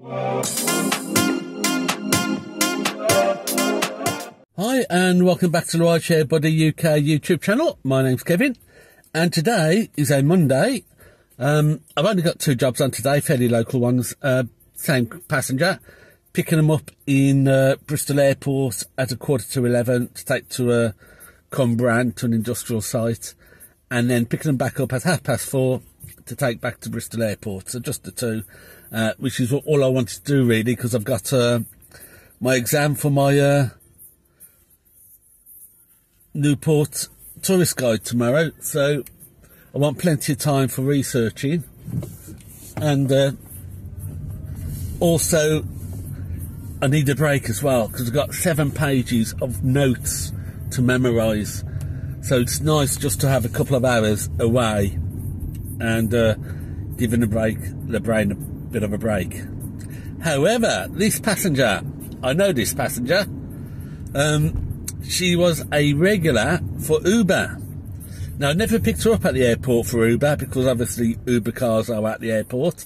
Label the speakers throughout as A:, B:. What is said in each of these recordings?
A: Hi and welcome back to the Rideshare Buddy UK YouTube channel. My name's Kevin and today is a Monday. I've only got 2 jobs on today, fairly local ones. Same passenger, picking them up in Bristol Airport at 11:15 to take to Cwmbran, to an industrial site, and then picking them back up at 4:30 to take back to Bristol Airport. So just the 2, which is all I wanted to do really, because I've got my exam for my Newport tourist guide tomorrow, so I want plenty of time for researching, and also I need a break as well, because I've got 7 pages of notes to memorise, so it's nice just to have a couple of hours away and giving the brain a bit of a break. However, this passenger, I know this passenger, she was a regular for Uber. Now, I never picked her up at the airport for Uber, because obviously Uber cars are at the airport,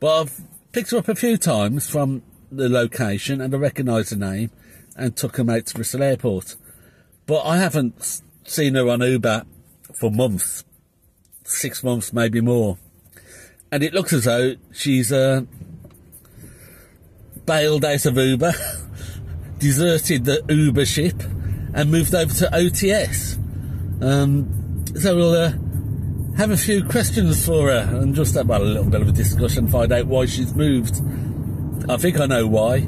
A: but I've picked her up a few times from the location, and I recognised the name and took her out to Bristol Airport. But I haven't seen her on Uber for months, 6 months, maybe more. And it looks as though she's bailed out of Uber, deserted the Uber ship, and moved over to OTS. So we'll have a few questions for her and just have a little bit of a discussion, find out why she's moved. I think I know why.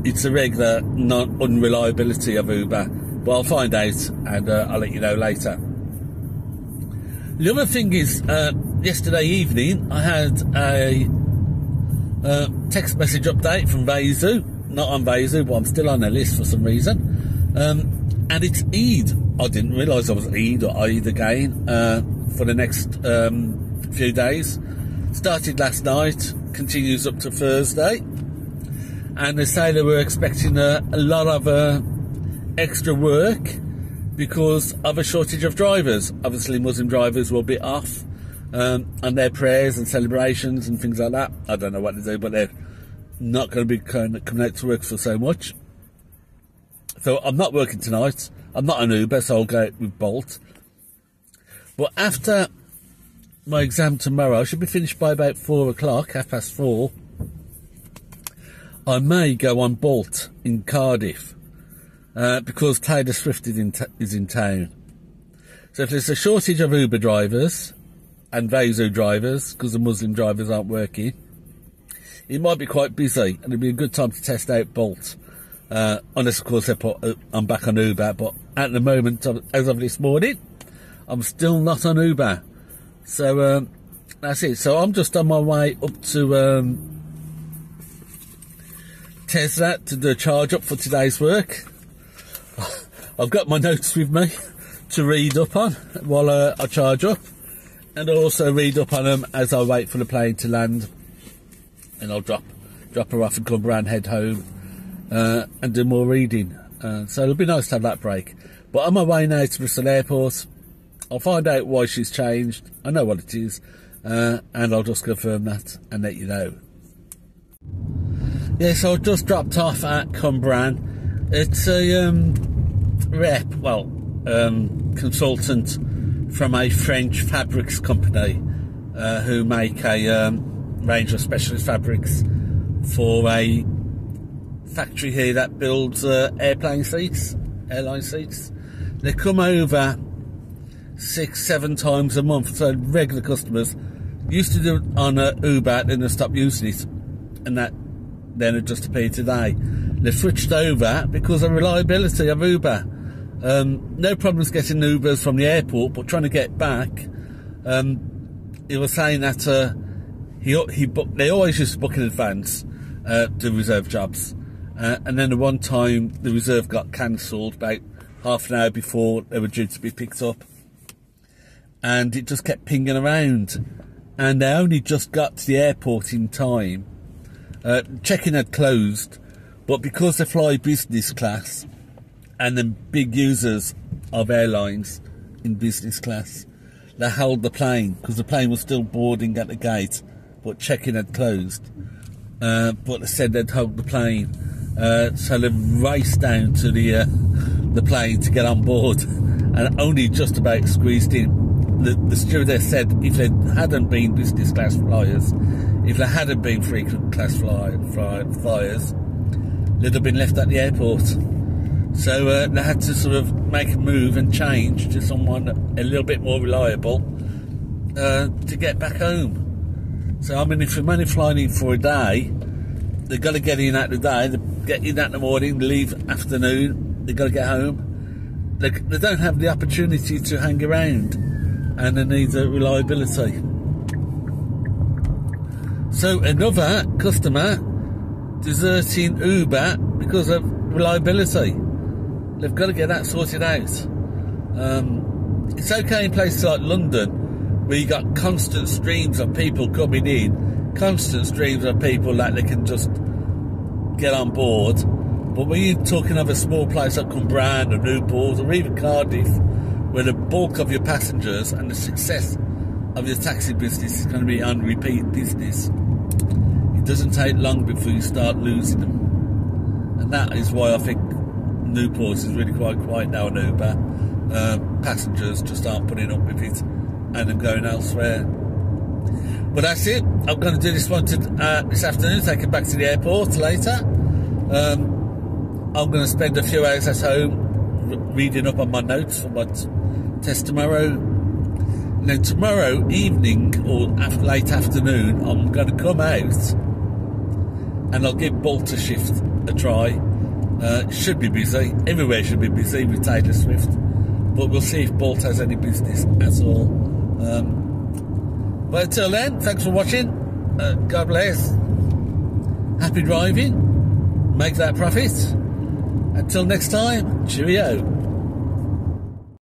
A: It's a regular unreliability of Uber, but I'll find out and I'll let you know later. The other thing is, yesterday evening I had a text message update from Vezu. Not on Vezu, but I'm still on their list for some reason. And it's Eid. I didn't realise I was Eid or Eid again for the next few days. Started last night, continues up to Thursday. And they say they were expecting a lot of extra work because of a shortage of drivers. Obviously, Muslim drivers will be off on their prayers and celebrations and things like that. I don't know what they do, but they're not going to be coming out to work for so much. So I'm not working tonight. I'm not on Uber, so I'll go out with Bolt. But after my exam tomorrow, I should be finished by about 4 o'clock, 4:30. I may go on Bolt in Cardiff because Taylor Swift is in town. So if there's a shortage of Uber drivers and Vezu drivers, because the Muslim drivers aren't working, it might be quite busy, and it'd be a good time to test out Bolt. Unless, of course, I'm back on Uber, but at the moment, as of this morning, I'm still not on Uber. So, that's it. So I'm just on my way up to Tesla to do a charge up for today's work. I've got my notes with me to read up on while I charge up, and I'll also read up on them as I wait for the plane to land, and I'll drop her off in Cwmbran, head home, and do more reading. So it'll be nice to have that break. But on my way now to Bristol Airport, I'll find out why she's changed. I know what it is, and I'll just confirm that and let you know. Yeah, so I just dropped off at Cwmbran. It's a consultant from a French fabrics company who make a range of specialist fabrics for a factory here that builds airline seats. They come over 6-7 times a month, so regular customers used to do it on Uber, then they stopped using it, and then it just appeared today. They switched over because of reliability of Uber. No problems getting Ubers from the airport, but trying to get back, he was saying that they always used to book in advance, do reserve jobs. And then the one time the reserve got cancelled about half an hour before they were due to be picked up, and it just kept pinging around, and they only just got to the airport in time. Check-in had closed, but because they fly business class and the big users of airlines in business class, they held the plane because the plane was still boarding at the gate, but check-in had closed. but they said they'd hold the plane. So they raced down to the plane to get on board, and only just about squeezed in. The stewardess said if they hadn't been business class flyers, if they hadn't been frequent class flyers, they'd have been left at the airport. So they had to sort of make a move and change to someone a little bit more reliable to get back home. So I mean, if you're only flying in for a day, they've got to get in at the day, they get in at the morning, leave afternoon, they've got to get home. They don't have the opportunity to hang around, and they need reliability. So another customer deserting Uber because of reliability. They've got to get that sorted out. It's okay in places like London, where you got constant streams of people coming in, constant streams of people that they can just get on board. But when you're talking of a small place like Cwmbran or Newport or even Cardiff, where the bulk of your passengers and the success of your taxi business is going to be on repeat business, it doesn't take long before you start losing them. And that is why I think Newport is really quite quiet now on Uber. Passengers just aren't putting up with it and are going elsewhere. But that's it. I'm going to do this one this afternoon, take it back to the airport later. I'm going to spend a few hours at home reading up on my notes for my test tomorrow. And then tomorrow evening or late afternoon, I'm going to come out and I'll give Bolter Shift a try. Should be busy. Everywhere should be busy with Taylor Swift. But we'll see if Bolt has any business at all. But until then, thanks for watching. God bless. Happy driving. Make that profit. Until next time, cheerio.